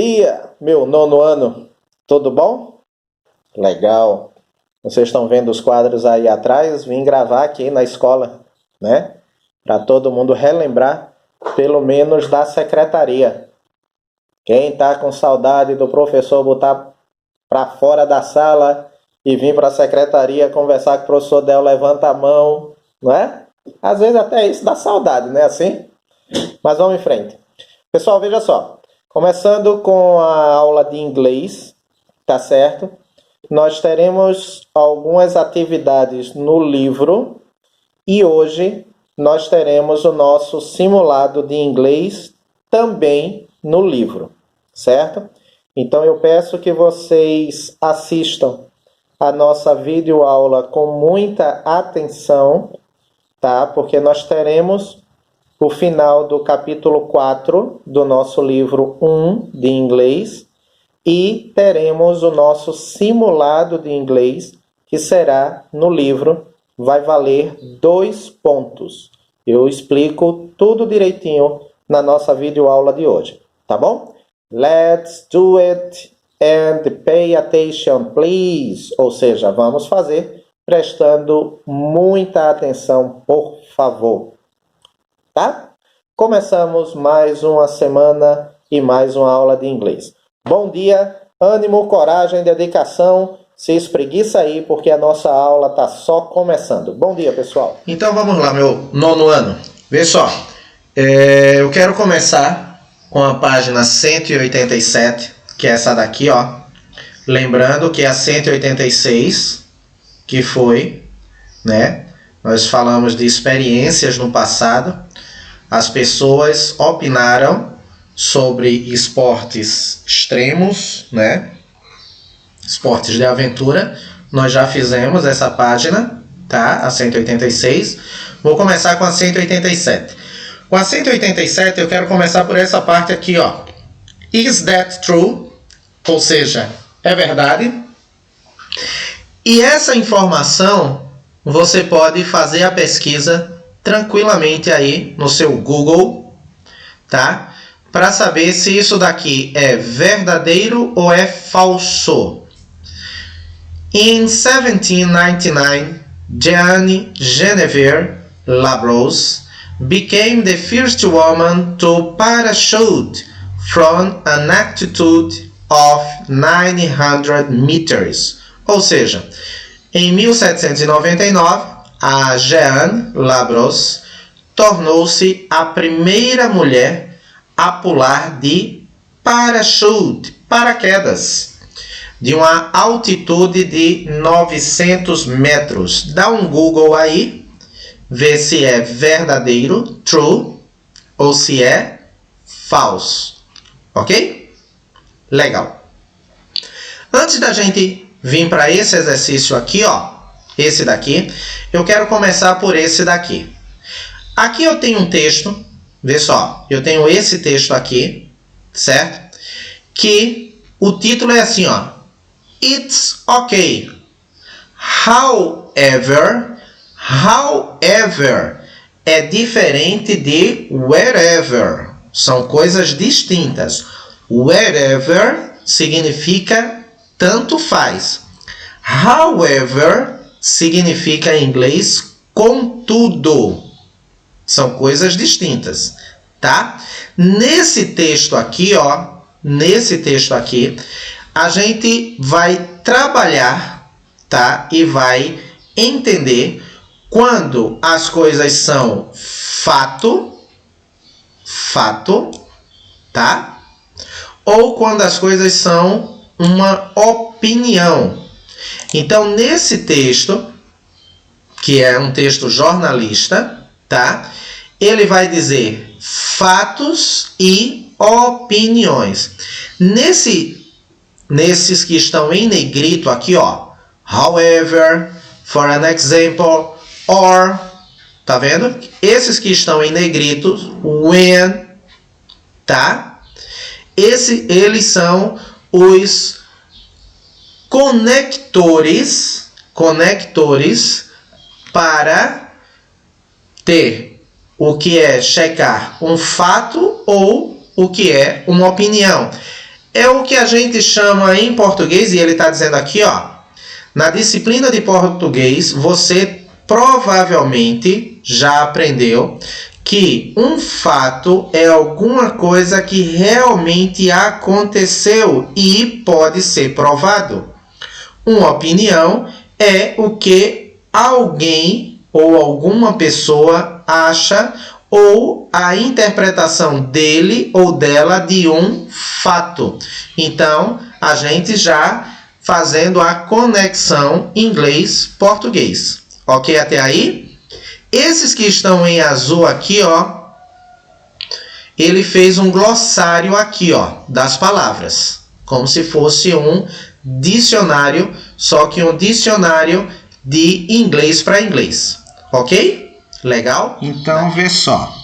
dia, meu nono ano. Tudo bom? Legal. Vocês estão vendo os quadros aí atrás? Vim gravar aqui na escola, né? Para todo mundo relembrar, pelo menos da secretaria. Quem tá com saudade do professor botar para fora da sala e vir para a secretaria conversar com o professor Del, levanta a mão, não é? Às vezes até isso dá saudade, não é assim? Mas vamos em frente. Pessoal, veja só. Começando com a aula de inglês, tá certo? Nós teremos algumas atividades no livro e hoje nós teremos o nosso simulado de inglês também no livro, certo? Então eu peço que vocês assistam a nossa videoaula com muita atenção, tá? Porque nós teremos o final do capítulo 4 do nosso livro 1 de inglês e teremos o nosso simulado de inglês, que será no livro, vai valer 2 pontos. Eu explico tudo direitinho na nossa videoaula de hoje, tá bom? Let's do it and pay attention, please. Ou seja, vamos fazer prestando muita atenção, por favor. Tá? Começamos mais uma semana e mais uma aula de inglês. Bom dia, ânimo, coragem, dedicação. Se espreguiça aí, porque a nossa aula está só começando. Bom dia, pessoal. Então vamos lá, meu nono ano. Vê só, eu quero começar com a página 187, que é essa daqui, ó. Lembrando que é a 186, que foi, né? Nós falamos de experiências no passado. As pessoas opinaram sobre esportes extremos, né? Esportes de aventura. Nós já fizemos essa página, tá? A 186. Vou começar com a 187. Com a 187 eu quero começar por essa parte aqui, ó. Is that true? Ou seja, é verdade? E essa informação você pode fazer a pesquisa tranquilamente aí no seu Google, tá? Para saber se isso daqui é verdadeiro ou é falso. In 1799, Jeanne Genevieve Labrousse became the first woman to parachute from an altitude of 900 meters. Ou seja, em 1799, a Jeanne Labrousse tornou-se a primeira mulher a pular de parachute, paraquedas, de uma altitude de 900 metros. Dá um Google aí, vê se é verdadeiro, true, ou se é falso. Ok? Legal. Antes da gente vir para esse exercício aqui, ó, esse daqui, eu quero começar por esse daqui. Aqui eu tenho um texto, vê só, eu tenho esse texto aqui, certo? Que o título é assim, ó. It's okay. However é diferente de wherever. São coisas distintas. Wherever significa tanto faz. However significa em inglês contudo. São coisas distintas, tá? Nesse texto aqui, ó, nesse texto aqui, a gente vai trabalhar, tá? E vai entender quando as coisas são fato, tá? Ou quando as coisas são uma opinião. Então, nesse texto, que é um texto jornalista, tá? Ele vai dizer fatos e opiniões. Nesses que estão em negrito aqui, ó. However, for an example, or. Tá vendo? Esses que estão em negrito, when, tá? Eles são os conectores para ter o que é checar um fato ou o que é uma opinião. é o que a gente chama em português, e ele está dizendo aqui, ó, na disciplina de português, você provavelmente já aprendeu que um fato é alguma coisa que realmente aconteceu e pode ser provado. Uma opinião é o que alguém ou alguma pessoa acha ou a interpretação dele ou dela de um fato. Então, a gente já fazendo a conexão inglês-português. Ok até aí? Esses que estão em azul aqui, ó, ele fez um glossário aqui, ó, das palavras. Como se fosse um dicionário, só que um dicionário de inglês para inglês. Ok? Legal? Então, vê só.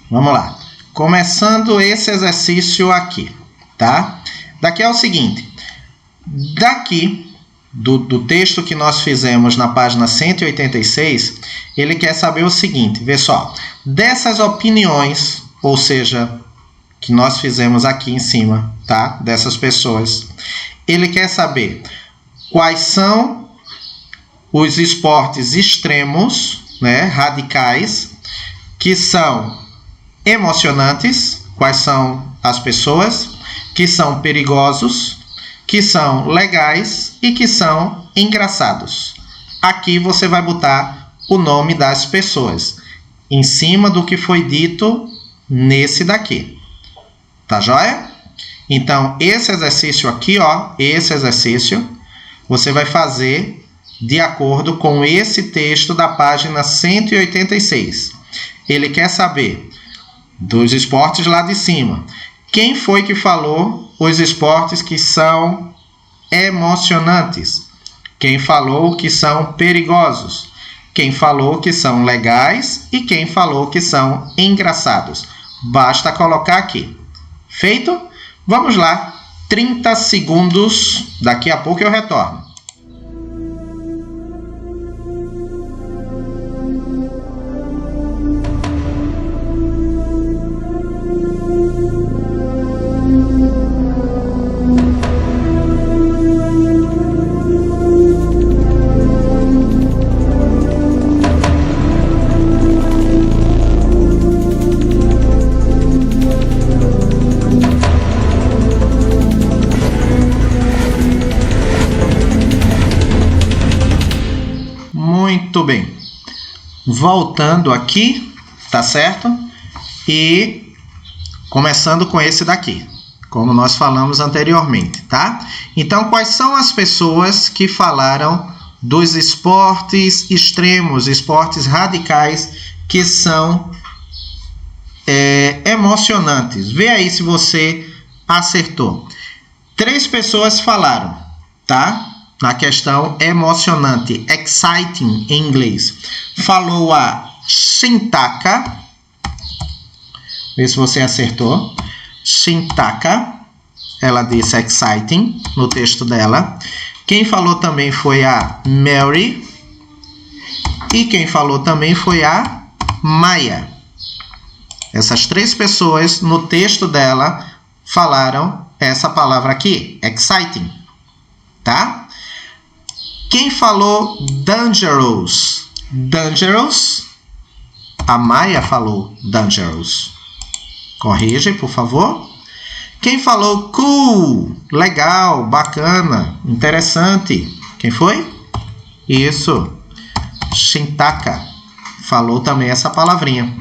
Vamos lá. Começando esse exercício aqui, tá? Daqui é o seguinte. Daqui, do texto que nós fizemos na página 186, ele quer saber o seguinte, vê só, dessas opiniões, ou seja, que nós fizemos aqui em cima, tá? Dessas pessoas, ele quer saber quais são os esportes extremos, né, radicais, que são emocionantes, quais são as pessoas, que são perigosos, que são legais e que são engraçados. Aqui você vai botar o nome das pessoas em cima do que foi dito nesse daqui. Tá joia? Então, esse exercício aqui, ó, esse exercício, você vai fazer de acordo com esse texto da página 186. Ele quer saber dos esportes lá de cima. Quem foi que falou os esportes que são emocionantes? Quem falou que são perigosos? Quem falou que são legais? E quem falou que são engraçados? Basta colocar aqui. Feito? Vamos lá. 30 segundos. Daqui a pouco eu retorno. Muito bem. Voltando aqui, tá certo? E começando com esse daqui, como nós falamos anteriormente, tá? Então, quais são as pessoas que falaram dos esportes extremos, esportes radicais, que são emocionantes? Vê aí se você acertou. 3 pessoas falaram, tá? Na questão emocionante, exciting em inglês. Falou a Shintaka. Vê se você acertou. Shintaka. Ela disse exciting no texto dela. Quem falou também foi a Mary. E quem falou também foi a Maya. Essas 3 pessoas no texto dela falaram essa palavra aqui, exciting. Tá? Quem falou dangerous? Dangerous. A Maya falou dangerous. Corrige, por favor. Quem falou cool? Legal, bacana, interessante. Quem foi? Isso. Shintaka. Falou também essa palavrinha.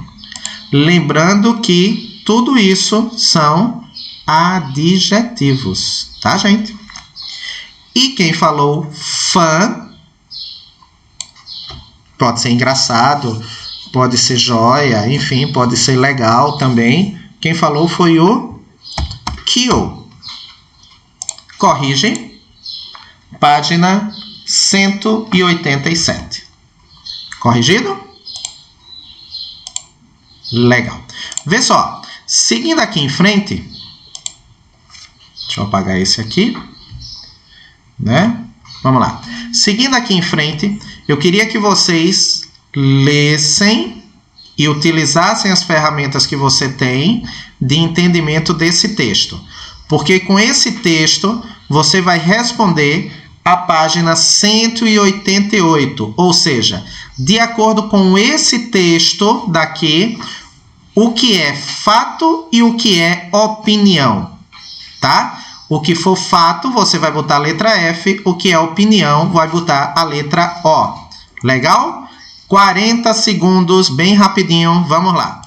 Lembrando que tudo isso são adjetivos. Tá, gente? E quem falou fun, pode ser engraçado, pode ser joia, enfim, pode ser legal também. Quem falou foi o kill. Corrige. Página 187. Corrigido? Legal. Vê só. Seguindo aqui em frente. Deixa eu apagar esse aqui. Né? Vamos lá. Seguindo aqui em frente, eu queria que vocês lessem e utilizassem as ferramentas que você tem de entendimento desse texto. Porque com esse texto você vai responder a página 188, ou seja, de acordo com esse texto daqui, o que é fato e o que é opinião, tá? O que for fato, você vai botar a letra F, o que é opinião, vai botar a letra O. Legal? 40 segundos, bem rapidinho, vamos lá.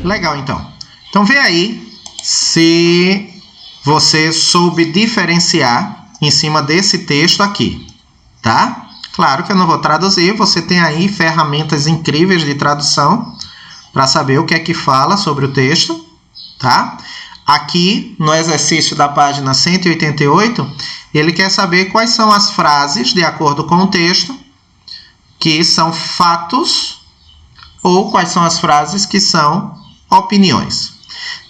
Legal, então. Então, vê aí se você soube diferenciar em cima desse texto aqui, tá? Claro que eu não vou traduzir, você tem aí ferramentas incríveis de tradução para saber o que é que fala sobre o texto, tá? Aqui, no exercício da página 188, ele quer saber quais são as frases, de acordo com o texto, que são fatos, ou quais são as frases que são opiniões.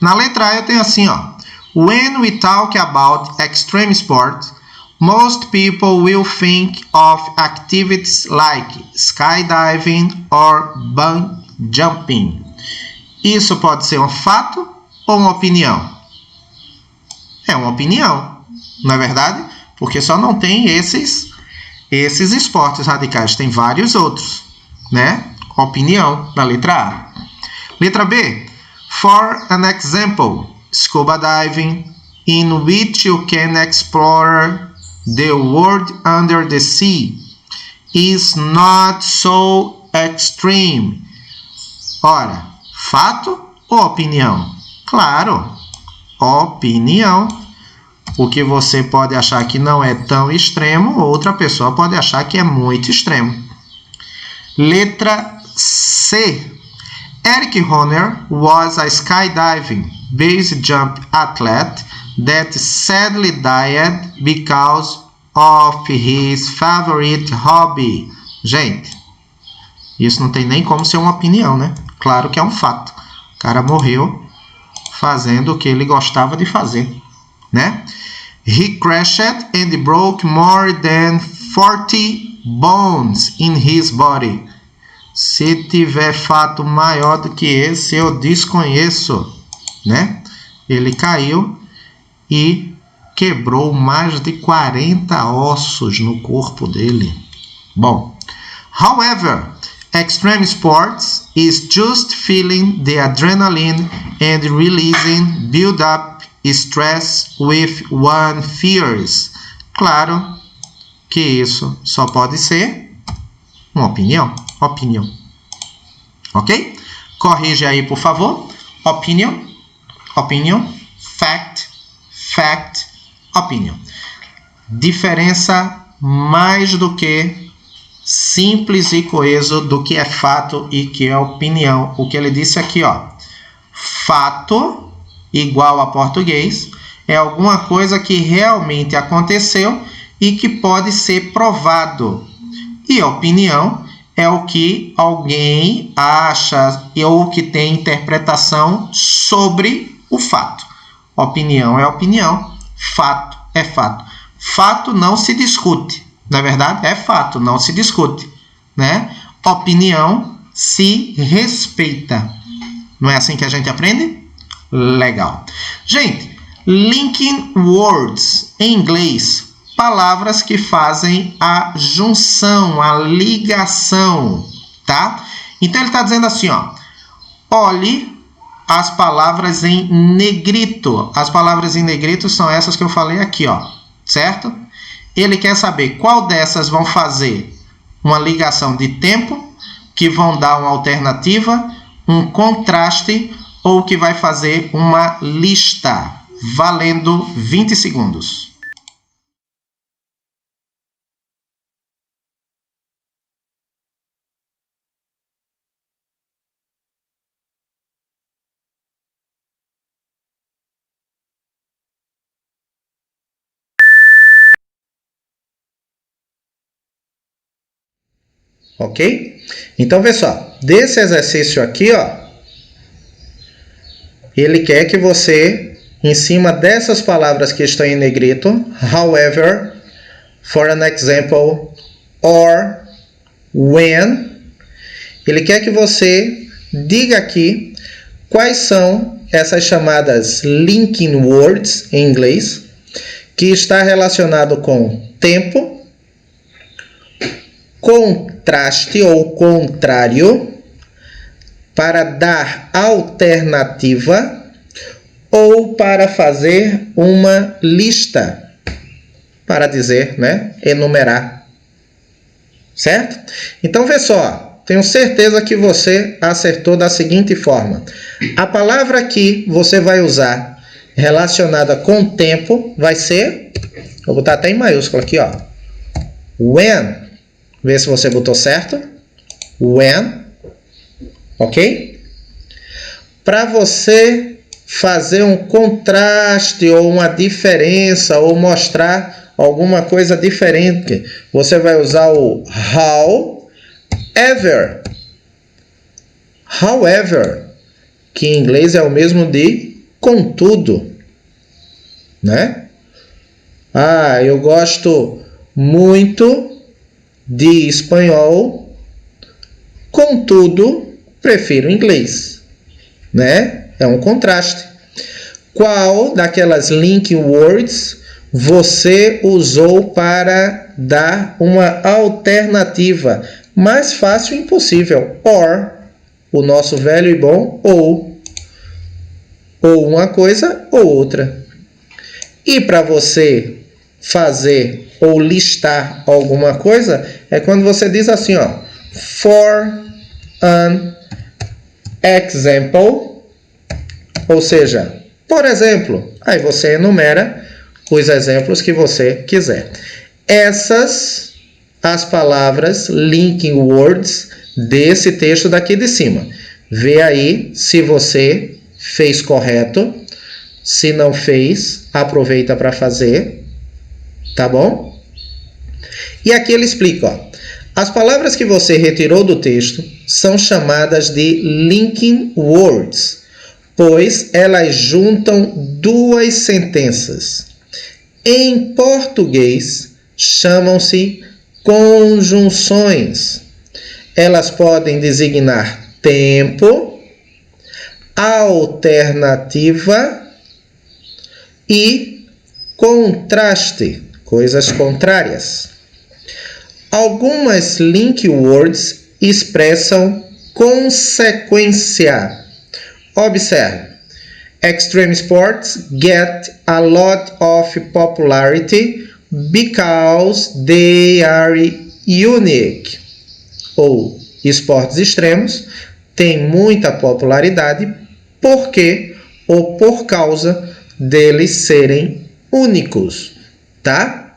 Na letra A eu tenho assim, ó. When we talk about extreme sport, most people will think of activities like skydiving or bungee jumping. Isso pode ser um fato ou uma opinião? É uma opinião, não é verdade? Porque só não tem esses esportes radicais, tem vários outros, né? Opinião, da letra A. Letra B. For an example, scuba diving, in which you can explore the world under the sea, is not so extreme. Ora, fato ou opinião? Claro, opinião. O que você pode achar que não é tão extremo, outra pessoa pode achar que é muito extremo. Letra C. Eric Horner was a skydiving base jump athlete that sadly died because of his favorite hobby. Gente, isso não tem nem como ser uma opinião, né? Claro que é um fato. O cara morreu fazendo o que ele gostava de fazer, né? He crashed and broke more than 40 bones in his body. Se tiver fato maior do que esse, eu desconheço, né? Ele caiu e quebrou mais de 40 ossos no corpo dele. Bom, however, extreme sports is just feeling the adrenaline and releasing build-up stress with one fears. Claro que isso só pode ser uma opinião. Opinion. Ok? Corrige aí, por favor. Opinion. Opinion. Fact. Fact. Opinion. Diferença mais do que simples e coeso do que é fato e que é opinião. O que ele disse aqui, ó. Fato, igual a português, é alguma coisa que realmente aconteceu e que pode ser provado. E opinião é o que alguém acha ou que tem interpretação sobre o fato. Opinião é opinião, fato é fato. Fato não se discute, não é verdade? É fato, não se discute, né? Opinião se respeita. Não é assim que a gente aprende? Legal. Gente, linking words em inglês, palavras que fazem a junção, a ligação, tá? Então ele está dizendo assim, ó, olhe as palavras em negrito. As palavras em negrito são essas que eu falei aqui, ó, certo? Ele quer saber qual dessas vão fazer uma ligação de tempo, que vão dar uma alternativa, um contraste ou que vai fazer uma lista, valendo 20 segundos. Ok? Então, vê só. Desse exercício aqui, ó, ele quer que você, em cima dessas palavras que estão em negrito, however, for an example, or, when, ele quer que você diga aqui quais são essas chamadas linking words em inglês, que está relacionado com tempo, contraste ou contrário, para dar alternativa ou para fazer uma lista, para dizer, né, enumerar. Certo? Então, vê só, tenho certeza que você acertou da seguinte forma. A palavra que você vai usar relacionada com tempo vai ser, vou botar até em maiúsculo aqui, ó, when. Vê se você botou certo. When. Ok? Para você fazer um contraste ou uma diferença ou mostrar alguma coisa diferente, você vai usar o however. However, que em inglês é o mesmo de contudo, né? Ah, eu gosto muito de espanhol, contudo, prefiro inglês, né? É um contraste. Qual daquelas link words você usou para dar uma alternativa? Mais fácil impossível. Or, o nosso velho e bom ou uma coisa ou outra. E para você fazer ou listar alguma coisa, é quando você diz assim, ó, for an example, ou seja, por exemplo, aí você enumera os exemplos que você quiser. Essas as palavras linking words desse texto daqui de cima. Vê aí se você fez correto. Se não fez, aproveita para fazer, tá bom? E aqui ele explica, ó, as palavras que você retirou do texto são chamadas de linking words, pois elas juntam duas sentenças. Em português, chamam-se conjunções. Elas podem designar tempo, alternativa e contraste, coisas contrárias. Algumas link words expressam consequência. Observe. Extreme sports get a lot of popularity because they are unique. Ou esportes extremos têm muita popularidade porque ou por causa deles serem únicos, tá?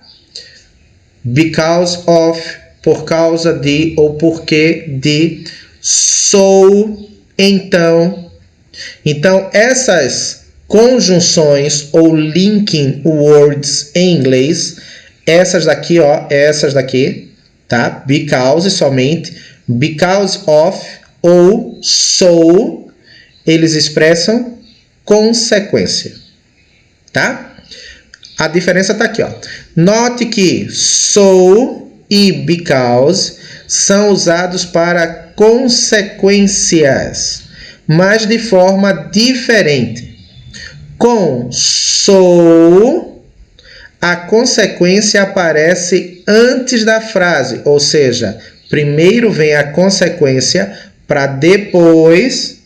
Because of, por causa de, ou porque de, so, então. Então, essas conjunções ou linking words em inglês, essas daqui, ó, essas daqui, tá? Because somente, because of ou so, eles expressam consequência, tá? A diferença está aqui, ó. Note que so e because são usados para consequências, mas de forma diferente. Com so, a consequência aparece antes da frase, ou seja, primeiro vem a consequência para depois,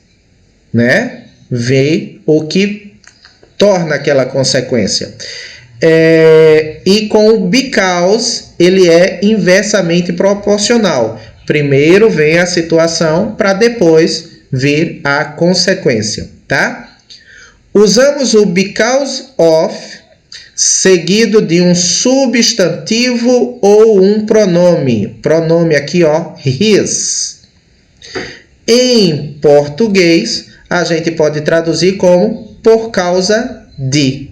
né, ver o que torna aquela consequência. E com o because, ele é inversamente proporcional. Primeiro vem a situação para depois vir a consequência, tá? Usamos o because of seguido de um substantivo ou um pronome. Pronome aqui, ó, his. Em português, a gente pode traduzir como por causa de.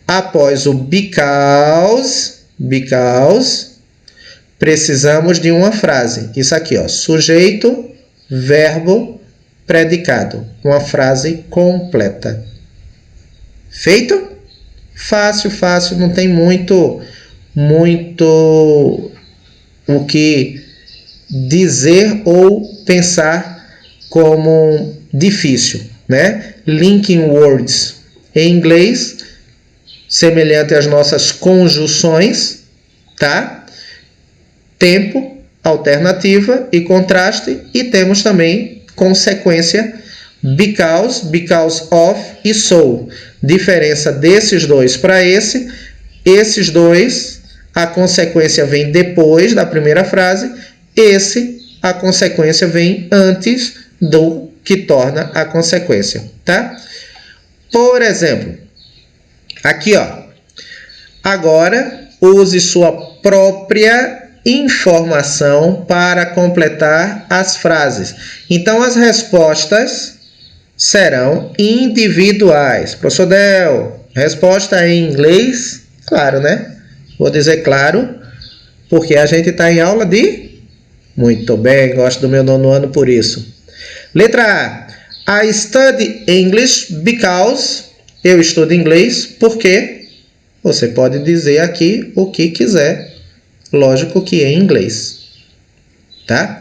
Após o because, precisamos de uma frase. Isso aqui, ó, sujeito, verbo, predicado. Uma frase completa. Feito? Fácil, fácil, não tem muito o que dizer ou pensar como difícil, né? Linking words em inglês, semelhante às nossas conjunções, tá? Tempo, alternativa e contraste, e temos também consequência because, because of e so. Diferença desses dois para esses dois, a consequência vem depois da primeira frase, a consequência vem antes do que torna a consequência, tá? Por exemplo, aqui, ó, agora use sua própria informação para completar as frases. Então, as respostas serão individuais. Professor Del, resposta em inglês? Claro, né? Vou dizer claro, porque a gente está em aula de... Muito bem, gosto do meu nono ano por isso. Letra A. I study English because... Eu estudo inglês porque... Você pode dizer aqui o que quiser. Lógico que em inglês. Tá?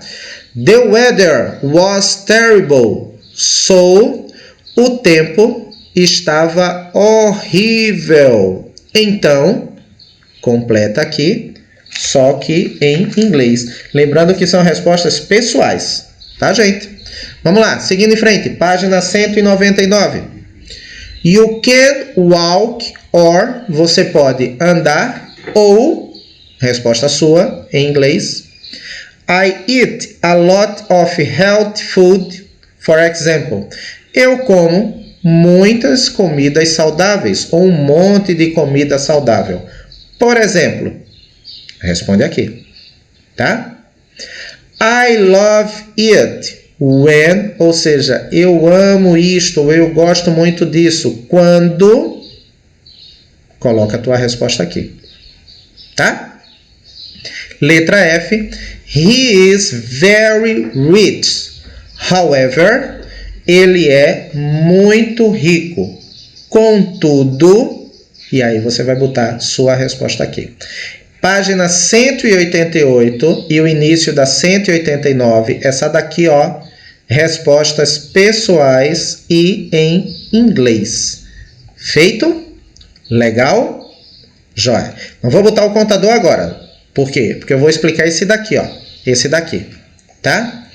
The weather was terrible. So, o tempo estava horrível. Então, completa aqui, só que em inglês. Lembrando que são respostas pessoais, tá, gente? Vamos lá, seguindo em frente, página 199. You can walk or, você pode andar, ou, resposta sua, em inglês. I eat a lot of healthy food. For example, eu como muitas comidas saudáveis, ou um monte de comida saudável. Por exemplo, responde aqui, tá? I love it when, ou seja, eu amo isto, ou eu gosto muito disso, quando, coloca a tua resposta aqui, tá? Letra F, he is very rich. However, ele é muito rico. Contudo, e aí você vai botar sua resposta aqui. Página 188 e o início da 189, essa daqui, ó, respostas pessoais e em inglês. Feito? Legal? Jóia. Não vou botar o contador agora. Por quê? Porque eu vou explicar esse daqui, ó. Esse daqui, tá?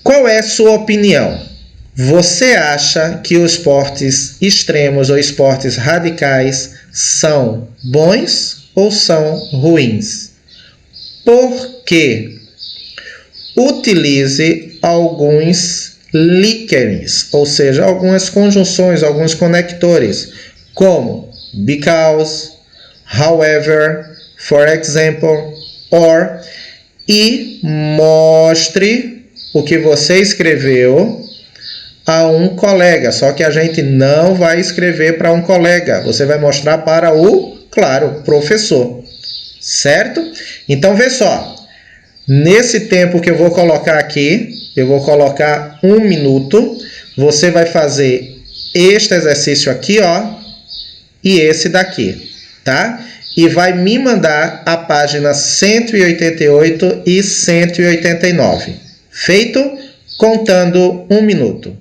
Qual é a sua opinião? Você acha que os esportes extremos ou esportes radicais são bons ou são ruins? Por quê? Utilize alguns líquenes, ou seja, algumas conjunções, alguns conectores, como because, however, for example, or, e mostre o que você escreveu a um colega, só que a gente não vai escrever para um colega, você vai mostrar para o, claro, professor, certo? Então, vê só, nesse tempo que eu vou colocar aqui, eu vou colocar 1 minuto, você vai fazer este exercício aqui, ó, e esse daqui, tá? E vai me mandar a página 188 e 189. Feito? Contando 1 minuto.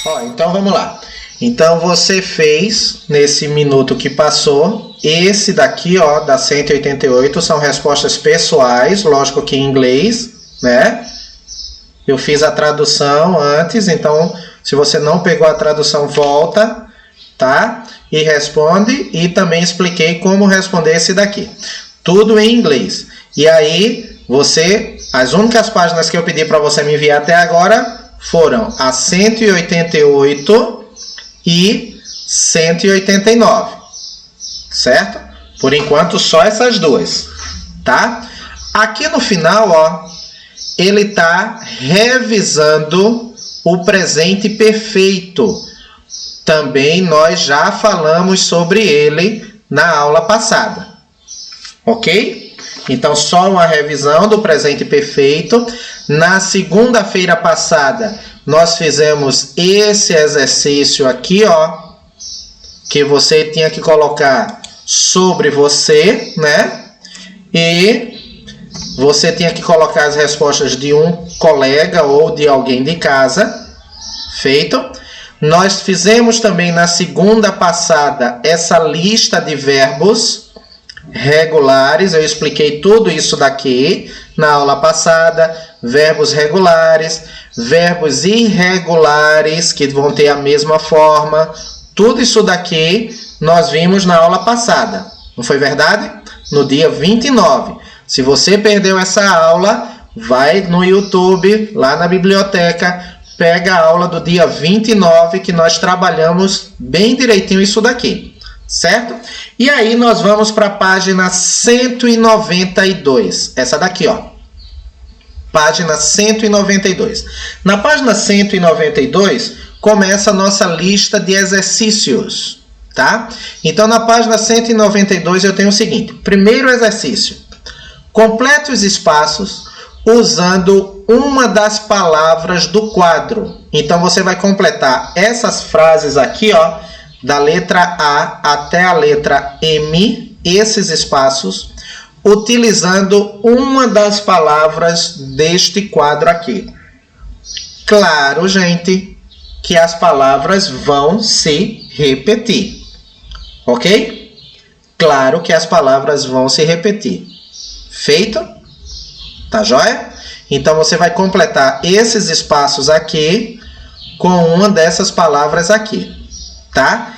Ó, então vamos lá. Então você fez, nesse minuto que passou, esse daqui, ó, da 188, são respostas pessoais, lógico que em inglês, né? Eu fiz a tradução antes, então se você não pegou a tradução, volta, tá? E responde, e também expliquei como responder esse daqui. Tudo em inglês. E aí, as únicas páginas que eu pedi para você me enviar até agora foram a 188 e 189, certo? Por enquanto, só essas duas, tá? Aqui no final, ó, ele está revisando o presente perfeito. Também nós já falamos sobre ele na aula passada, ok? Então, só uma revisão do presente perfeito. Na segunda-feira passada, nós fizemos esse exercício aqui, ó, que você tinha que colocar sobre você, né? E você tinha que colocar as respostas de um colega ou de alguém de casa. Feito. Nós fizemos também na segunda passada essa lista de verbos regulares. Eu expliquei tudo isso daqui na aula passada. Verbos regulares, verbos irregulares, que vão ter a mesma forma. Tudo isso daqui nós vimos na aula passada. Não foi verdade? No dia 29. Se você perdeu essa aula, vai no YouTube, lá na biblioteca, pega a aula do dia 29, que nós trabalhamos bem direitinho isso daqui. Certo? E aí nós vamos para a página 192. Essa daqui, ó. Página 192. Na página 192, começa a nossa lista de exercícios, tá? Então, na página 192, eu tenho o seguinte. Primeiro exercício. Complete os espaços usando uma das palavras do quadro. Então, você vai completar essas frases aqui, ó, da letra A até a letra M, esses espaços, utilizando uma das palavras deste quadro aqui. Claro, gente, que as palavras vão se repetir. Ok? Claro que as palavras vão se repetir. Feito? Tá joia? Então, você vai completar esses espaços aqui com uma dessas palavras aqui. Tá?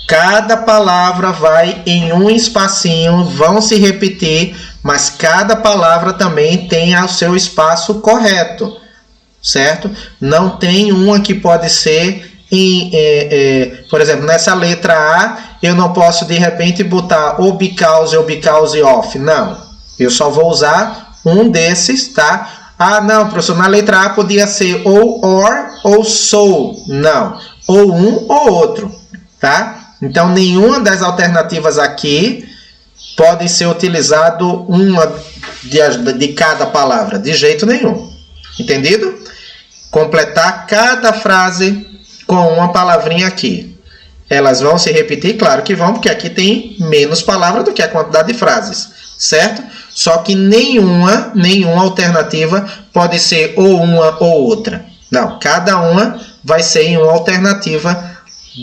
Cada palavra vai em um espacinho, vão se repetir, mas cada palavra também tem o seu espaço correto, certo? Não tem uma que pode ser, por exemplo, nessa letra A, eu não posso de repente botar ou because of, não. Eu só vou usar um desses, tá? Ah, não, professor, na letra A podia ser ou or ou so, não. Ou um ou outro, tá? Então, nenhuma das alternativas aqui pode ser utilizado uma de cada palavra, de jeito nenhum. Entendido? Completar cada frase com uma palavrinha aqui. Elas vão se repetir? Claro que vão, porque aqui tem menos palavras do que a quantidade de frases, certo? Só que nenhuma alternativa pode ser ou uma ou outra. Não, cada uma vai ser em uma alternativa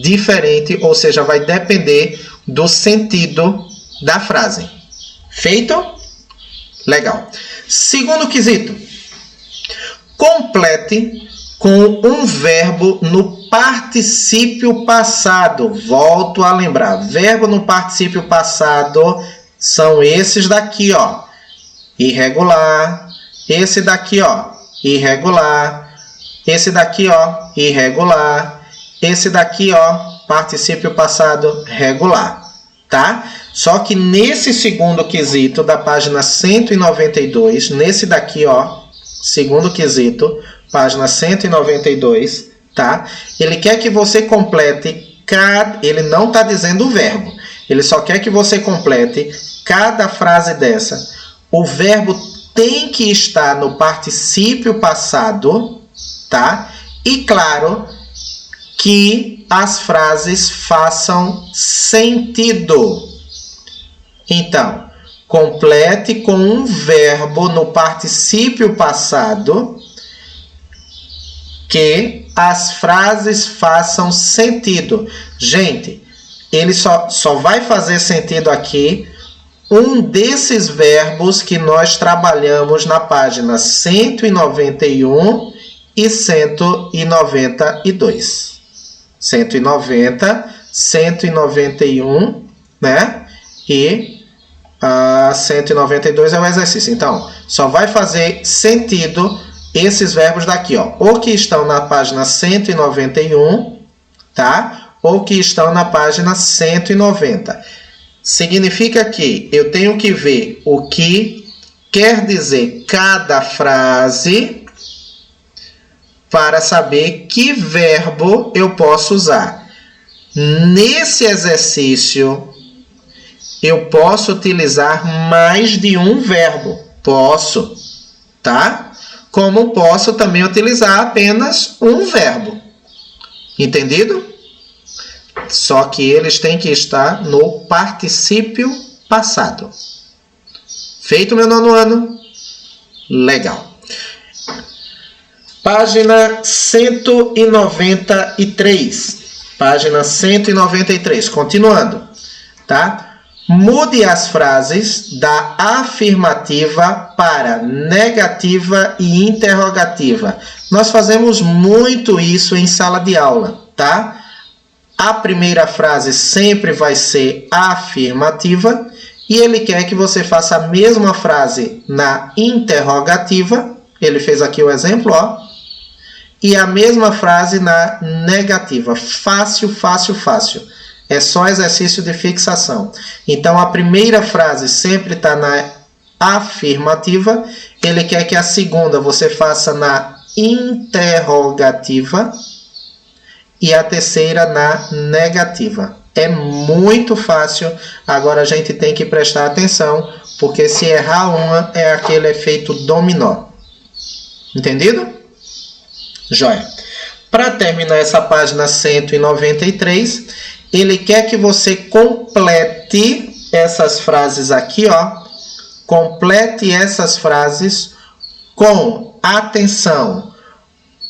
diferente, ou seja, vai depender do sentido da frase. Feito? Legal. Segundo quesito. Complete com um verbo no particípio passado. Volto a lembrar. Verbo no particípio passado são esses daqui, ó. Irregular. Esse daqui, ó. Irregular. Esse daqui, ó. Irregular. Esse daqui, ó, particípio passado regular, tá? Só que nesse segundo quesito da página 192, nesse daqui, ó, segundo quesito, página 192, tá? Ele quer que você complete ele não está dizendo o verbo, ele só quer que você complete cada frase dessa. O verbo tem que estar no particípio passado, tá? E claro, que as frases façam sentido. Então, complete com um verbo no particípio passado que as frases façam sentido. Gente, ele só vai fazer sentido aqui um desses verbos que nós trabalhamos na página 191 e 192. 190, 191, né? E 192 é o exercício. Então, só vai fazer sentido esses verbos daqui, ó. Ou que estão na página 191, tá? Ou que estão na página 190. Significa que eu tenho que ver o que quer dizer cada frase para saber que verbo eu posso usar. Nesse exercício, eu posso utilizar mais de um verbo. Posso, tá? Como posso também utilizar apenas um verbo. Entendido? Só que eles têm que estar no particípio passado. Feito, meu nono ano? Legal. Página 193. Página 193. Continuando, tá? Mude as frases da afirmativa para negativa e interrogativa. Nós fazemos muito isso em sala de aula, tá? A primeira frase sempre vai ser afirmativa e ele quer que você faça a mesma frase na interrogativa. Ele fez aqui o exemplo, ó. E a mesma frase na negativa. Fácil, fácil, fácil. É só exercício de fixação. Então, a primeira frase sempre está na afirmativa. Ele quer que a segunda você faça na interrogativa. E a terceira na negativa. É muito fácil. Agora, a gente tem que prestar atenção. Porque se errar uma, é aquele efeito dominó. Entendido? Joia. Para terminar essa página 193, ele quer que você complete essas frases aqui, ó. Complete essas frases com, atenção,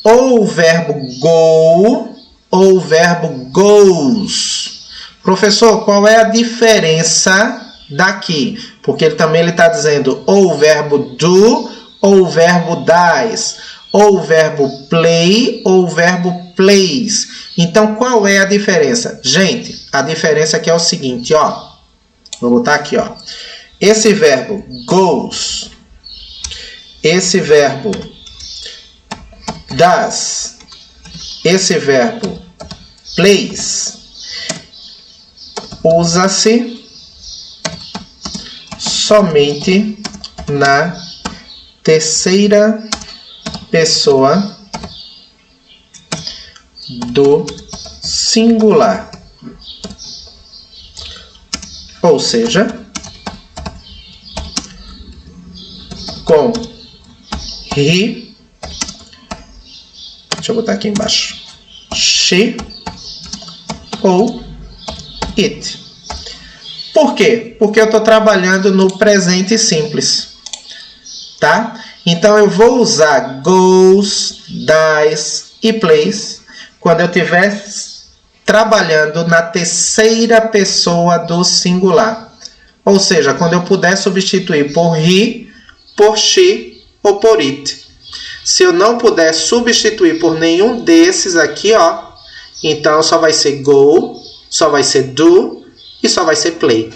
ou o verbo go ou o verbo goes. Professor, qual é a diferença daqui? Porque ele também está dizendo ou o verbo do ou o verbo does. Ou o verbo play ou o verbo plays. Então, qual é a diferença? Gente, a diferença aqui é o seguinte, ó. Vou botar aqui, ó. Esse verbo goes, esse verbo does, esse verbo plays, usa-se somente na terceira pessoa do singular. Ou seja, com he, deixa eu botar aqui embaixo, she ou it. Por quê? Porque eu estou trabalhando no presente simples, tá? Então, eu vou usar goes, does e plays quando eu estiver trabalhando na terceira pessoa do singular. Ou seja, quando eu puder substituir por he, por she ou por it. Se eu não puder substituir por nenhum desses aqui, ó, então só vai ser go, só vai ser do e só vai ser play.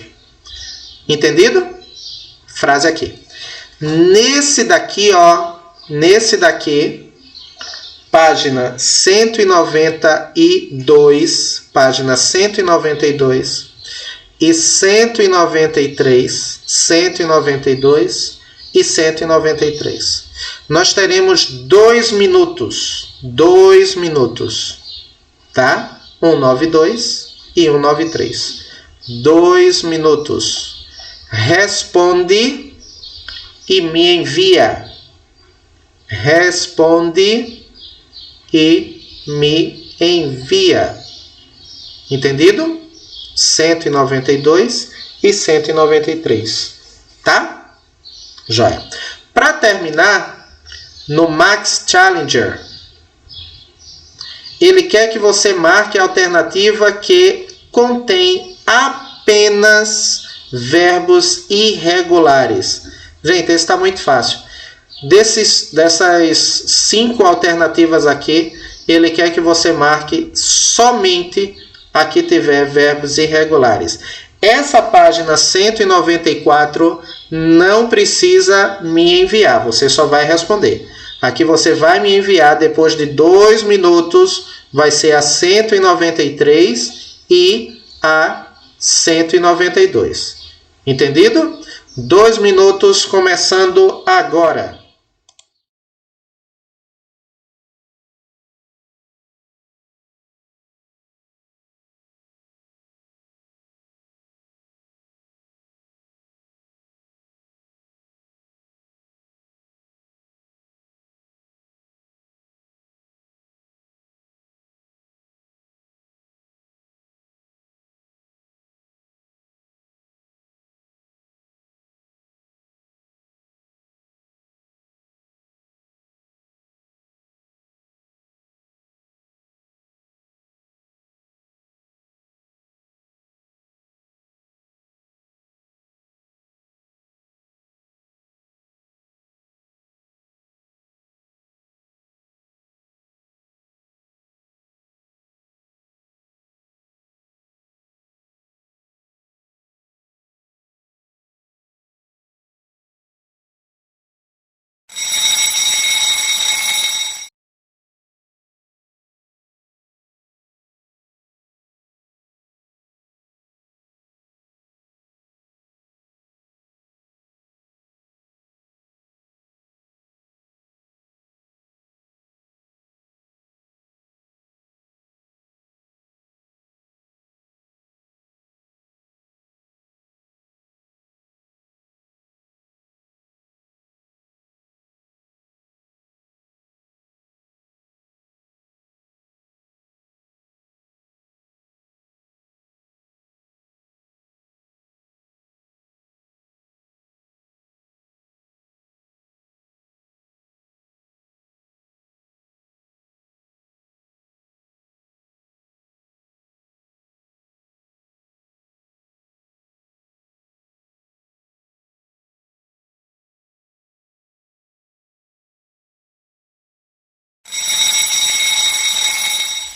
Entendido? Frase aqui. Nesse daqui, ó, nesse daqui, página 192, página 192 e 193, 192 e 193. Nós teremos 2 minutos, tá? 192 e 193. 2 minutos. Responde e me envia. Responde e me envia. Entendido? 192 e 193. Tá? Joia. Para terminar, no Max Challenger, ele quer que você marque a alternativa que contém apenas verbos irregulares. Gente, esse está muito fácil. Dessas 5 alternativas aqui, ele quer que você marque somente a que tiver verbos irregulares. Essa página 194 não precisa me enviar, você só vai responder. Aqui você vai me enviar depois de 2 minutos, vai ser a 193 e a 192. Entendido? 2 minutos começando agora.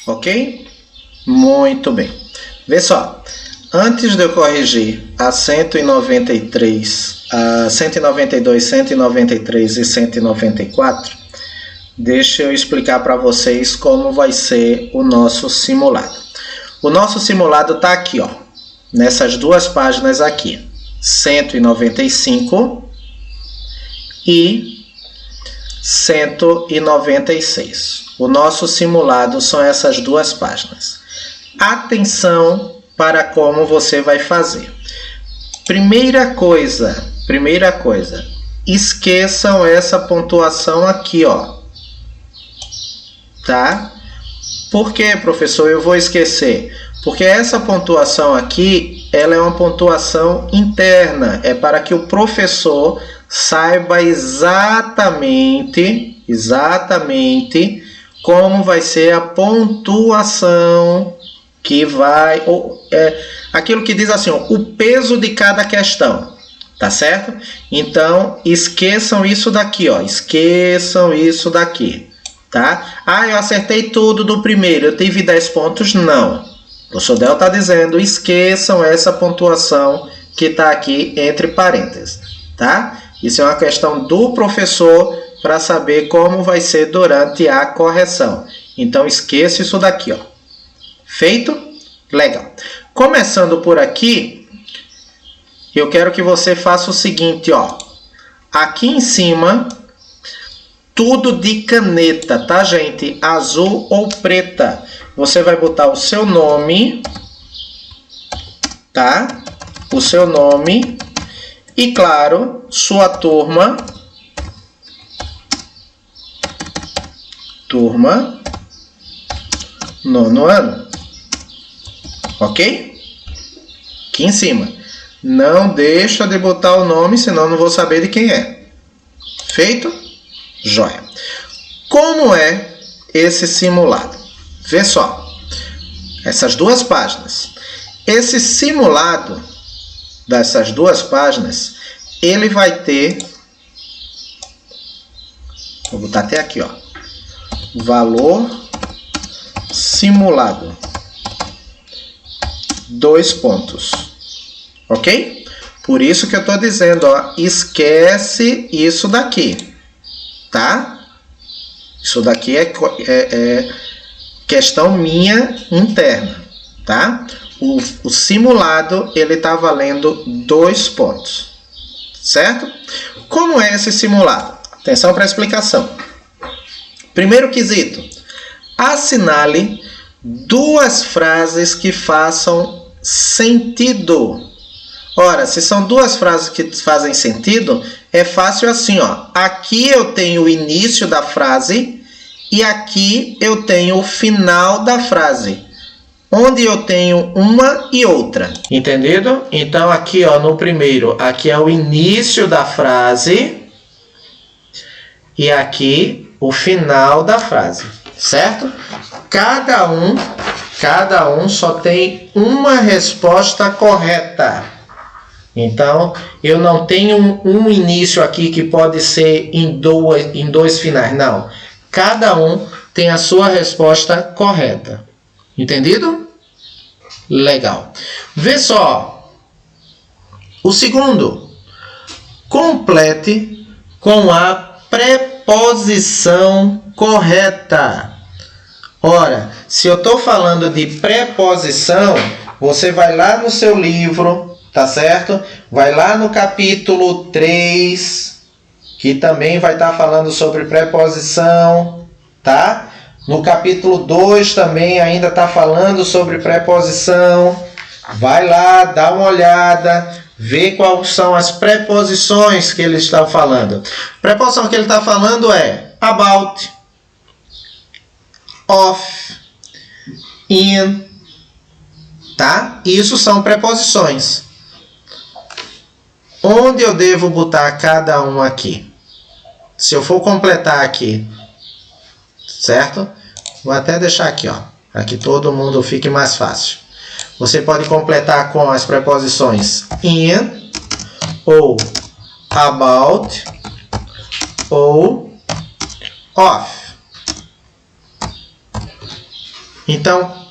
Ok? Muito bem. Vê só, antes de eu corrigir a 193, a 192, 193 e 194, deixa eu explicar para vocês como vai ser o nosso simulado. O nosso simulado está aqui, ó, nessas 2 páginas aqui, 195 e 196. O nosso simulado são essas 2 páginas. Atenção para como você vai fazer. Primeira coisa, esqueçam essa pontuação aqui, ó. Tá? Por que, professor, eu vou esquecer? Porque essa pontuação aqui, ela é uma pontuação interna, é para que o professor saiba exatamente como vai ser a pontuação que vai, aquilo que diz assim, ó, o peso de cada questão, tá certo? Então, esqueçam isso daqui, ó, esqueçam isso daqui, tá? Ah, eu acertei tudo do primeiro, eu tive 10 pontos, não. O professor Del está dizendo, esqueçam essa pontuação que está aqui entre parênteses, tá? Isso é uma questão do professor para saber como vai ser durante a correção. Então, esqueça isso daqui, ó. Feito? Legal. Começando por aqui, eu quero que você faça o seguinte, ó. Aqui em cima, tudo de caneta, tá, gente? Azul ou preta. Você vai botar o seu nome, tá? O seu nome e, claro, sua turma. Turma, 9º ano. Ok? Aqui em cima. Não deixa de botar o nome, senão eu não vou saber de quem é. Feito? Joia. Como é esse simulado? Vê só, essas duas páginas. Esse simulado dessas duas páginas, ele vai ter, vou botar até aqui, ó, valor simulado, 2 pontos, ok? Por isso que eu estou dizendo, ó, esquece isso daqui, tá? Isso daqui é questão minha interna, tá? O simulado, ele está valendo 2 pontos, certo? Como é esse simulado? Atenção para a explicação. Primeiro quesito, assinale 2 frases que façam sentido. Ora, se são 2 frases que fazem sentido, é fácil assim, ó. Aqui eu tenho o início da frase e aqui eu tenho o final da frase, onde eu tenho uma e outra. Entendido? Então aqui, ó, no primeiro, aqui é o início da frase e aqui o final da frase, certo? Cada um só tem uma resposta correta. Então, eu não tenho um início aqui que pode ser em dois finais. Não. Cada um tem a sua resposta correta. Entendido? Legal. Vê só. O segundo. Complete com a preposição correta. Ora, se eu estou falando de preposição, você vai lá no seu livro, tá certo? Vai lá no capítulo 3, que também vai estar falando sobre preposição, tá? No capítulo 2 também ainda está falando sobre preposição. Vai lá, dá uma olhada, vê quais são as preposições que ele está falando. A preposição que ele está falando é about, of, in, tá? Isso são preposições. Onde eu devo botar cada um aqui? Se eu for completar aqui, certo? Vou até deixar aqui, ó, para que todo mundo fique mais fácil. Você pode completar com as preposições in, ou about, ou of. Então,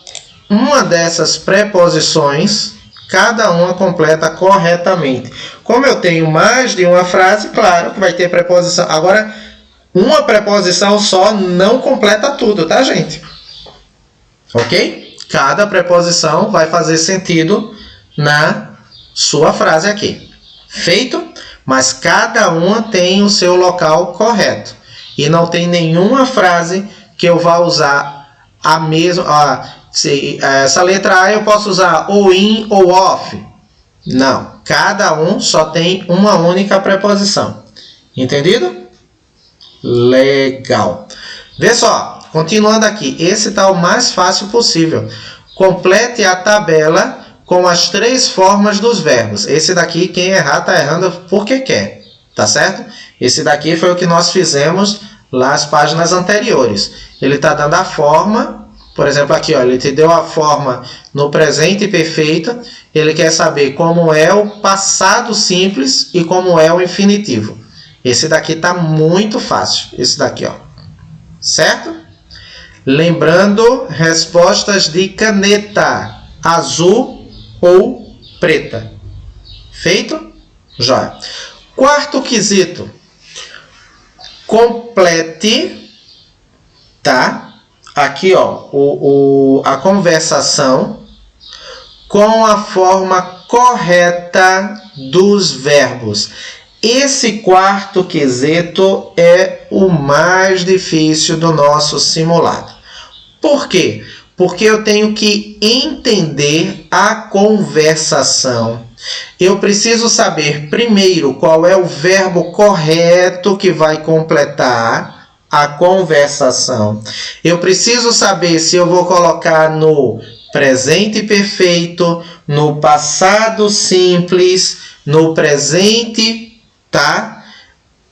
uma dessas preposições, cada uma completa corretamente. Como eu tenho mais de uma frase, claro que vai ter preposição. Agora, uma preposição só não completa tudo, tá, gente? Ok? Cada preposição vai fazer sentido na sua frase aqui. Feito? Mas cada uma tem o seu local correto. E não tem nenhuma frase que eu vá usar a mesma... essa letra A eu posso usar ou in ou off. Não. Cada um só tem uma única preposição. Entendido? Legal. Vê só. Continuando aqui. Esse está o mais fácil possível. Complete a tabela com as 3 formas dos verbos. Esse daqui, quem errar, está errando porque quer. Tá certo? Esse daqui foi o que nós fizemos lá nas páginas anteriores. Ele está dando a forma... Por exemplo, aqui, ó, ele te deu a forma no presente perfeito. Ele quer saber como é o passado simples e como é o infinitivo. Esse daqui está muito fácil. Esse daqui, ó. Certo? Lembrando, respostas de caneta. Azul ou preta. Feito? Jóia. Quarto quesito. Complete, tá? Aqui, ó, a conversação com a forma correta dos verbos. Esse quarto quesito é o mais difícil do nosso simulado. Por quê? Porque eu tenho que entender a conversação. Eu preciso saber, primeiro, qual é o verbo correto que vai completar a conversação. Eu preciso saber se eu vou colocar no presente perfeito, no passado simples, no presente, tá?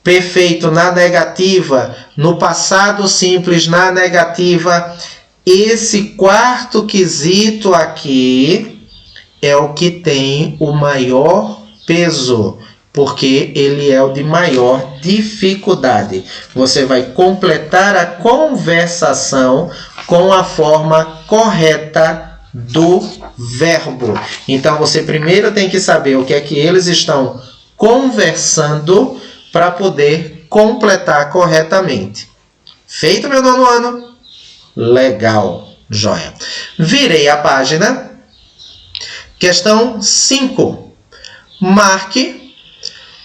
Perfeito na negativa, no passado simples na negativa. esse quarto quesito aqui é o que tem o maior peso, porque ele é o de maior dificuldade. Você vai completar a conversação com a forma correta do verbo. Então, você primeiro tem que saber o que é que eles estão conversando para poder completar corretamente. Feito, meu nono ano? Legal, joia. Virei a página. Questão 5. Marque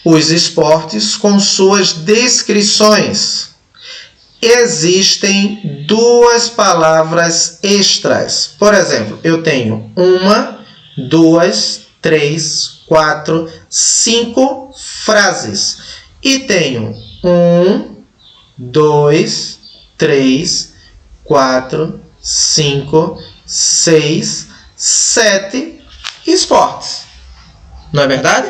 os esportes com suas descrições. Existem duas palavras extras. Por exemplo, eu tenho 1, 2, 3, 4, 5 frases. E tenho 1, 2, 3, 4, 5, 6, 7 esportes. Não é verdade?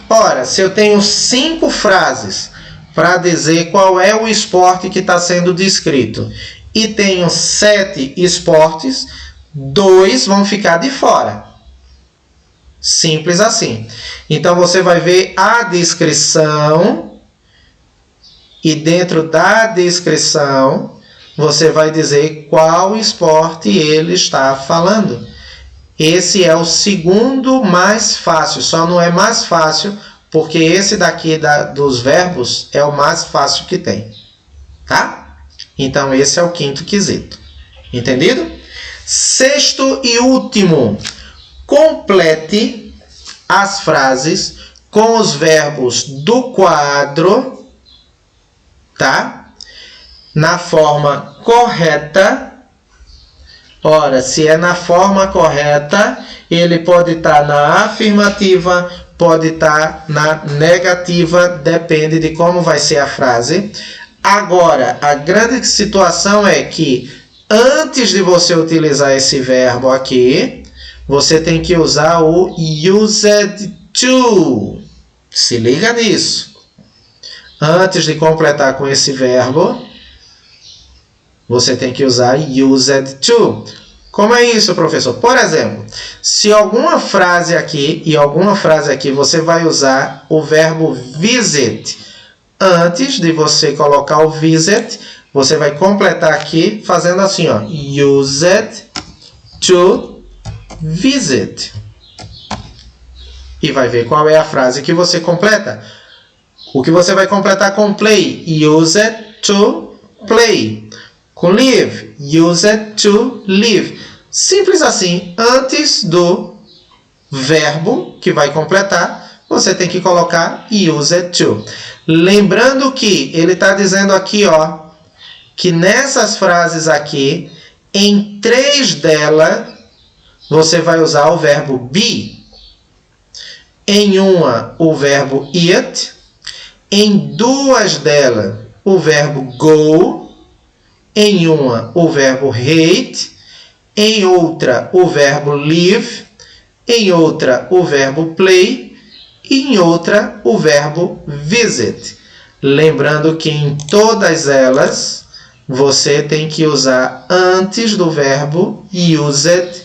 Ora, se eu tenho 5 frases para dizer qual é o esporte que está sendo descrito e tenho 7 esportes, 2 vão ficar de fora. Simples assim. Então, você vai ver a descrição e dentro da descrição você vai dizer qual esporte ele está falando. Esse é o segundo mais fácil, só não é mais fácil porque esse daqui dos verbos é o mais fácil que tem. Tá? Então, esse é o quinto quesito. Entendido? Sexto e último. Complete as frases com os verbos do quadro, tá? Na forma correta. Ora, se é na forma correta, ele pode estar na afirmativa, pode estar na negativa, depende de como vai ser a frase. Agora, a grande situação é que antes de você utilizar esse verbo aqui, você tem que usar o used to. Se liga nisso. Antes de completar com esse verbo, você tem que usar used to. Como é isso, professor? Por exemplo, se alguma frase aqui e alguma frase aqui você vai usar o verbo visit. Antes de você colocar o visit, você vai completar aqui fazendo assim, ó, used to visit. E vai ver qual é a frase que você completa. O que você vai completar com play? Used to play. Com live, used to live. Simples assim. Antes do verbo que vai completar, você tem que colocar used to. Lembrando que ele está dizendo aqui, ó, que nessas frases aqui, em 3 delas, você vai usar o verbo be. Em uma, o verbo it. Em 2 delas, o verbo go. Em uma, o verbo hate. Em outra, o verbo live. Em outra, o verbo play. E em outra, o verbo visit. Lembrando que em todas elas, você tem que usar antes do verbo used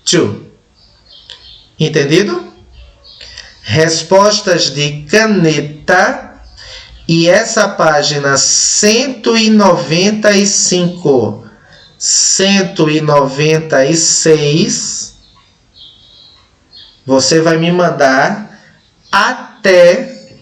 to. Entendido? Respostas de caneta. E essa página 195, 196, você vai me mandar até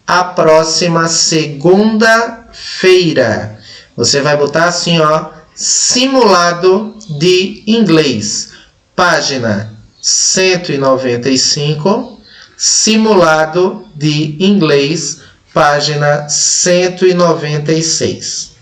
a próxima segunda-feira. Você vai botar assim, ó, simulado de inglês. Página 195, simulado de inglês, página 196.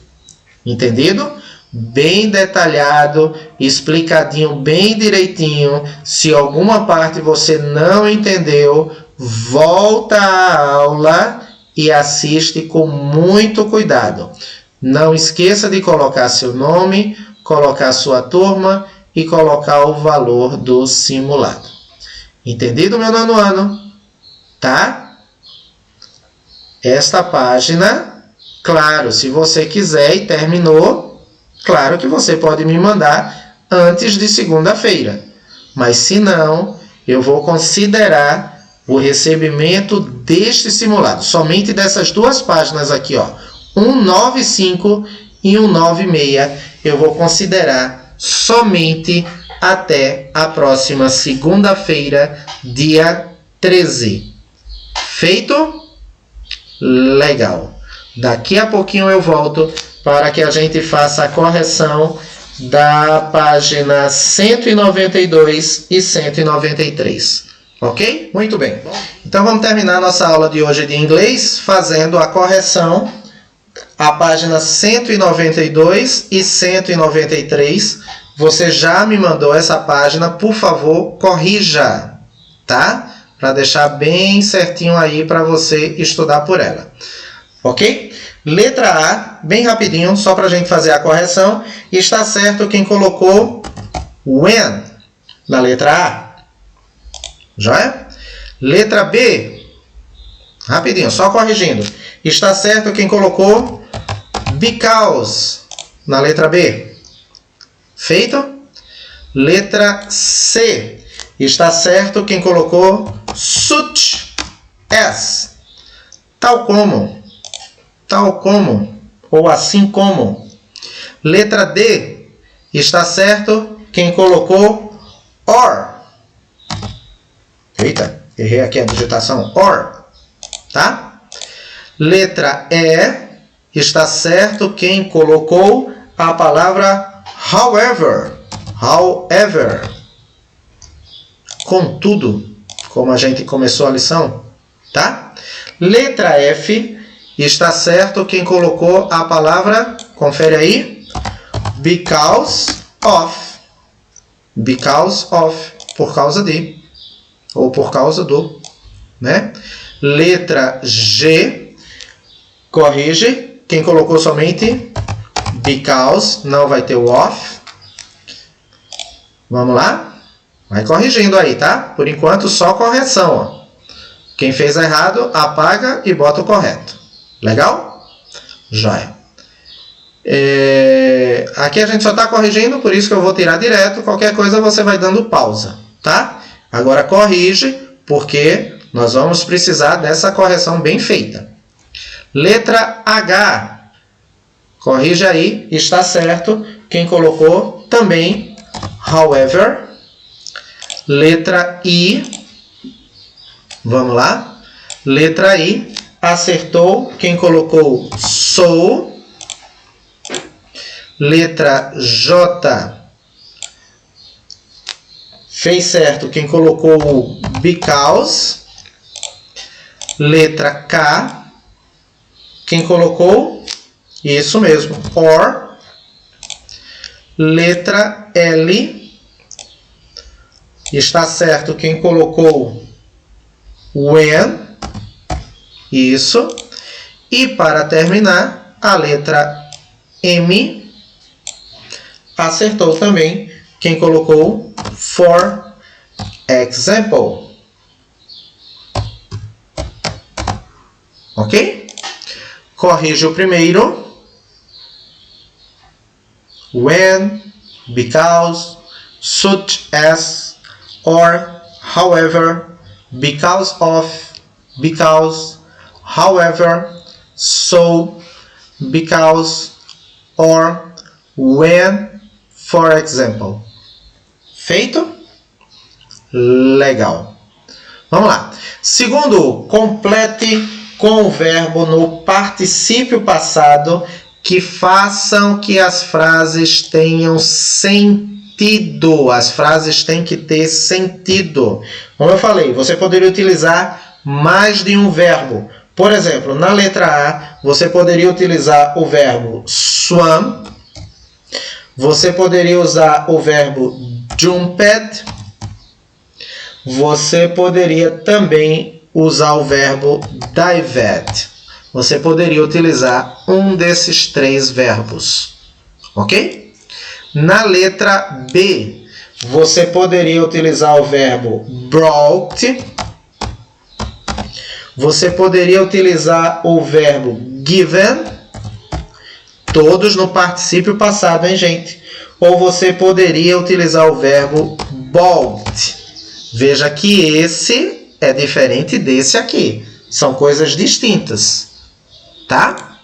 Entendido? Bem detalhado, explicadinho bem direitinho. Se alguma parte você não entendeu, volta à aula e assiste com muito cuidado. Não esqueça de colocar seu nome, colocar sua turma e colocar o valor do simulado. Entendido, meu nono ano? Tá? Esta página, claro, se você quiser e terminou, Claro que você pode me mandar antes de segunda-feira, mas se não, eu vou considerar o recebimento deste simulado, somente dessas duas páginas aqui, ó, 195 e 196, eu vou considerar somente até a próxima segunda-feira, dia 13. Feito? Legal. Daqui a pouquinho eu volto para que a gente faça a correção da página 192 e 193. Ok? Muito bem. Então vamos terminar nossa aula de hoje de inglês fazendo a correção à página 192 e 193. Você já me mandou essa página, por favor, corrija, tá? Para deixar bem certinho aí para você estudar por ela. Ok? Letra A, bem rapidinho, só para a gente fazer a correção. Está certo quem colocou when na letra A. Joia? Letra B, rapidinho, só corrigindo. Está certo quem colocou because na letra B. Feito? Letra C, está certo quem colocou such as. Tal como, ou assim como. Letra D, está certo quem colocou or. Eita, errei aqui a digitação, or, tá? Letra E, está certo quem colocou a palavra however. However. Contudo, como a gente começou a lição, tá? Letra F, está certo quem colocou a palavra, confere aí, because of. Because of, por causa de, ou por causa do, né? Letra G, corrige, quem colocou somente because, não vai ter o of. Vamos lá? Vai corrigindo aí, tá? Por enquanto, só correção, ó. Quem fez errado, apaga e bota o correto. Legal? Joia. Aqui a gente só está corrigindo, por isso que eu vou tirar direto. Qualquer coisa você vai dando pausa, tá? Agora corrige, porque nós vamos precisar dessa correção bem feita. Letra H. Corrige aí, está certo. Quem colocou também however. Letra I. Vamos lá. Letra I. Acertou quem colocou so. Letra J. Fez certo quem colocou because. Letra K. Quem colocou? Isso mesmo, or. Letra L. Está certo quem colocou when. Isso. E para terminar, a letra M. Acertou também quem colocou for example. Ok? Corrige o primeiro. When, because, such as, or, however, because of, because, however, so, because, or, when, for example. Feito? Legal. Vamos lá. Segundo, complete com o verbo no particípio passado que façam que as frases tenham sentido. As frases têm que ter sentido. Como eu falei, você poderia utilizar mais de um verbo. Por exemplo, na letra A, você poderia utilizar o verbo swam. Você poderia usar o verbo jumped. Você poderia também usar o verbo dived. Você poderia utilizar um desses três verbos. Ok? Na letra B, você poderia utilizar o verbo brought. Você poderia utilizar o verbo given. Todos no particípio passado, hein, gente? Ou você poderia utilizar o verbo bought. Veja que esse é diferente desse aqui. São coisas distintas. Tá?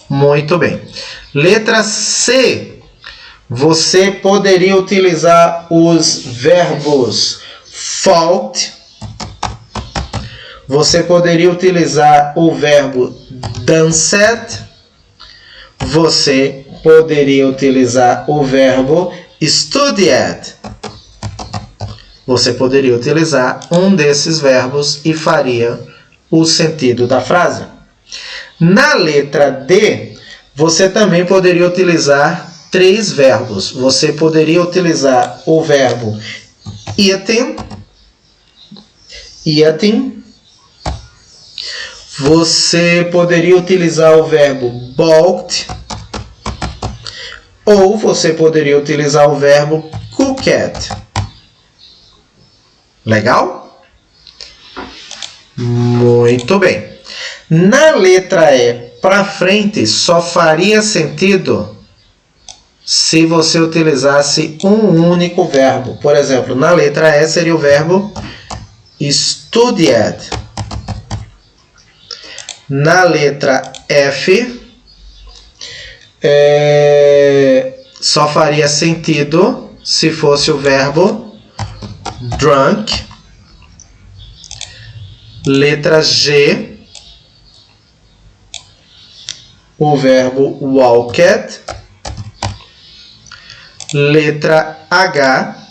Muito bem. Letra C. Você poderia utilizar os verbos fought. Você poderia utilizar o verbo danced. Você poderia utilizar o verbo studied. Você poderia utilizar um desses verbos e faria o sentido da frase. Na letra D, você também poderia utilizar 3 verbos. Você poderia utilizar o verbo eaten. Você poderia utilizar o verbo bought. Ou você poderia utilizar o verbo cooked. Legal? Muito bem. Na letra E, para frente, só faria sentido se você utilizasse um único verbo. Por exemplo, na letra E seria o verbo studied. Na letra F, só faria sentido se fosse o verbo drunk. Letra G, o verbo walked. Letra H,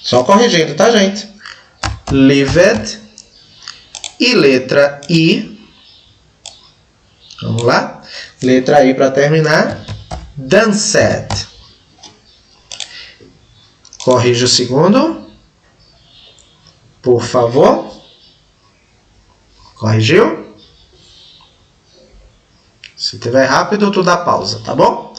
só corrigindo, tá, gente? Lived. E letra I, vamos lá? Letra I para terminar, danced. Corrija o segundo, por favor. Corrigiu? Se tiver rápido, tu dá pausa, tá bom?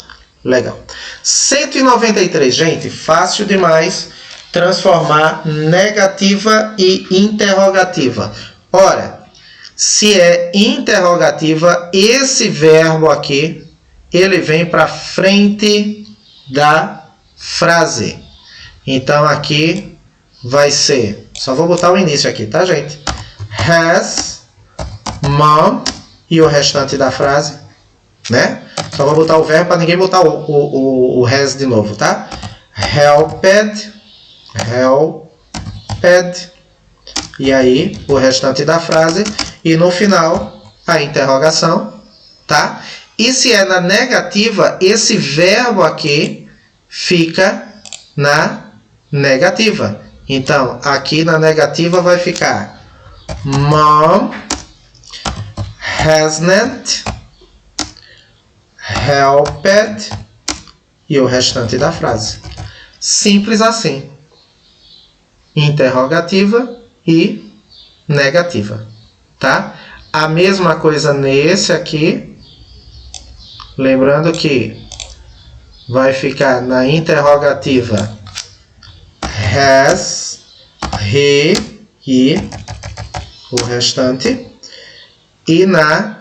Legal. 193, gente, fácil demais transformar negativa e interrogativa. Ora, se é interrogativa, esse verbo aqui, ele vem para frente da frase. Então, aqui vai ser... Só vou botar o início aqui, tá, gente? Has, mom, e o restante da frase, né? Só vou botar o verbo para ninguém botar o has de novo, tá? Helped, e aí o restante da frase, e no final a interrogação, tá? E se é na negativa, esse verbo aqui fica na negativa. Então, aqui na negativa vai ficar Mom hasn't helped, e o restante da frase. Simples assim. Interrogativa e negativa, tá? A mesma coisa nesse aqui, lembrando que vai ficar na interrogativa has, he, e o restante, e na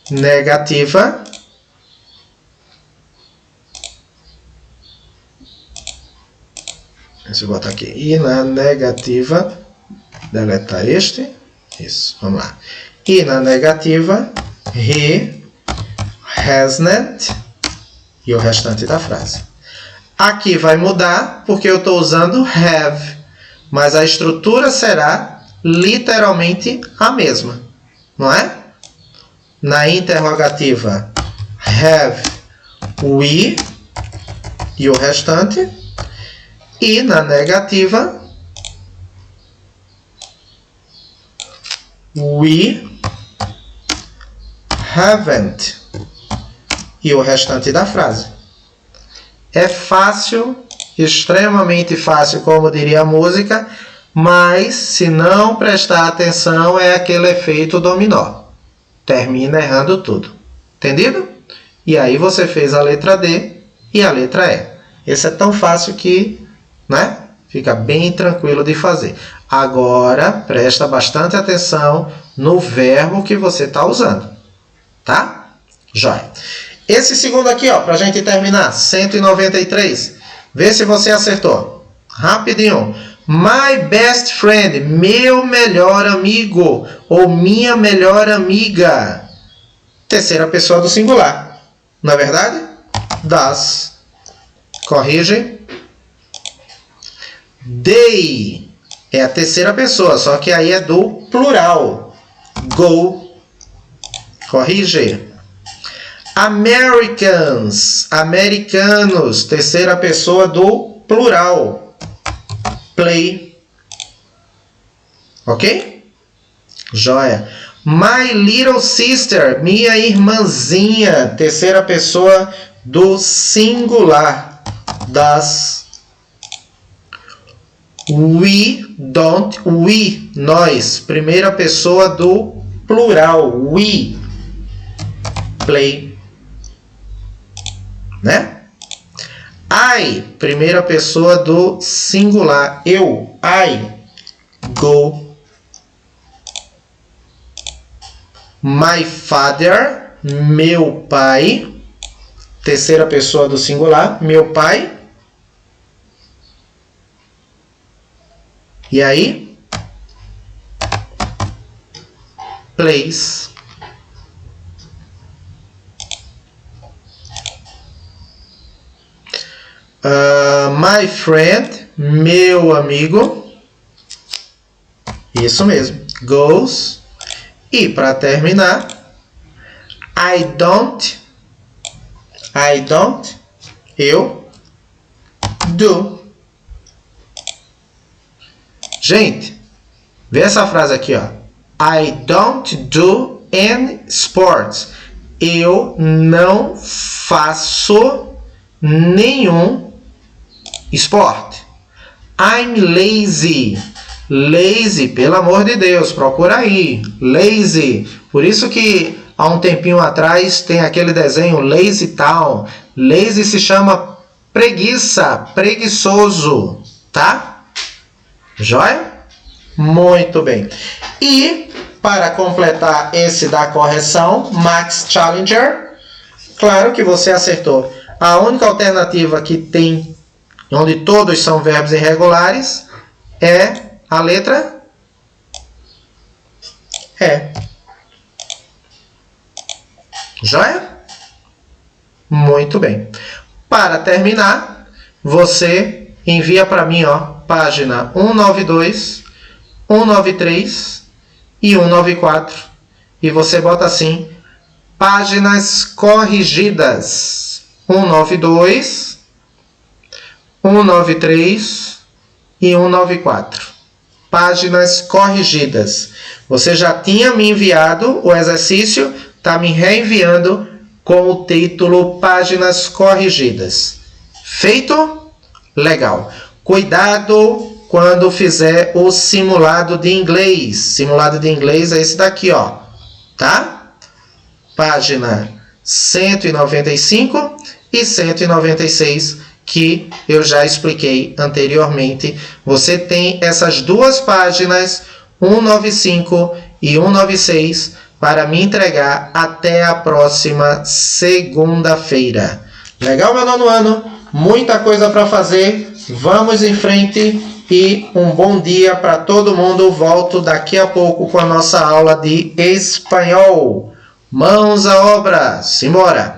negativa deixa eu botar aqui, e na negativa deletar este, isso, vamos lá, e na negativa he hasn't, e o restante da frase. Aqui vai mudar porque eu estou usando have, mas a estrutura será literalmente a mesma, não é? Na interrogativa have we, e o restante, e na negativa we haven't, e o restante da frase. É fácil, extremamente fácil, como diria a música, mas se não prestar atenção é aquele efeito dominó. Termina errando tudo. Entendido? E aí você fez a letra D e a letra E. Esse é tão fácil que, né? Fica bem tranquilo de fazer. Agora, presta bastante atenção no verbo que você está usando. Tá? Joia. Esse segundo aqui, ó, para a gente terminar, 193. Vê se você acertou. Rapidinho. My best friend, meu melhor amigo ou minha melhor amiga. Terceira pessoa do singular. Não é verdade? Das. Corrige. They é a terceira pessoa, só que aí é do plural. Go. Corrige. Americans, americanos, terceira pessoa do plural. Play. Ok? Joia. My little sister, minha irmãzinha, terceira pessoa do singular. Das. We don't, we, nós, primeira pessoa do plural. We play. Né? I, primeira pessoa do singular. Eu, I go. My father, meu pai. Terceira pessoa do singular. Meu pai. E aí? Plays. My friend, meu amigo. Isso mesmo. Goes. E para terminar, I don't, eu, do. Gente, vê essa frase aqui, ó. I don't do any sports. Eu não faço nenhum esporte. I'm lazy. Lazy, pelo amor de Deus, procura aí. Lazy. Por isso que há um tempinho atrás tem aquele desenho Lazy Town. Lazy se chama preguiça, preguiçoso, tá? Joia? Muito bem. E para completar esse da correção, Max Challenger, claro que você acertou. A única alternativa que tem, onde todos são verbos irregulares, é a letra E. Joia? Muito bem. Para terminar, você envia para mim, ó, página 192, 193 e 194. E você bota assim, páginas corrigidas. 192, 193 e 194. Páginas corrigidas. Você já tinha me enviado o exercício, está me reenviando com o título Páginas Corrigidas. Feito? Legal. Cuidado quando fizer o simulado de inglês. Simulado de inglês é esse daqui, ó. Tá? Página 195 e 196, que eu já expliquei anteriormente. Você tem essas duas páginas, 195 e 196, para me entregar até a próxima segunda-feira. Legal, meu nono ano? Muita coisa para fazer. Vamos em frente e um bom dia para todo mundo. Volto daqui a pouco com a nossa aula de espanhol. Mãos à obra. Simbora!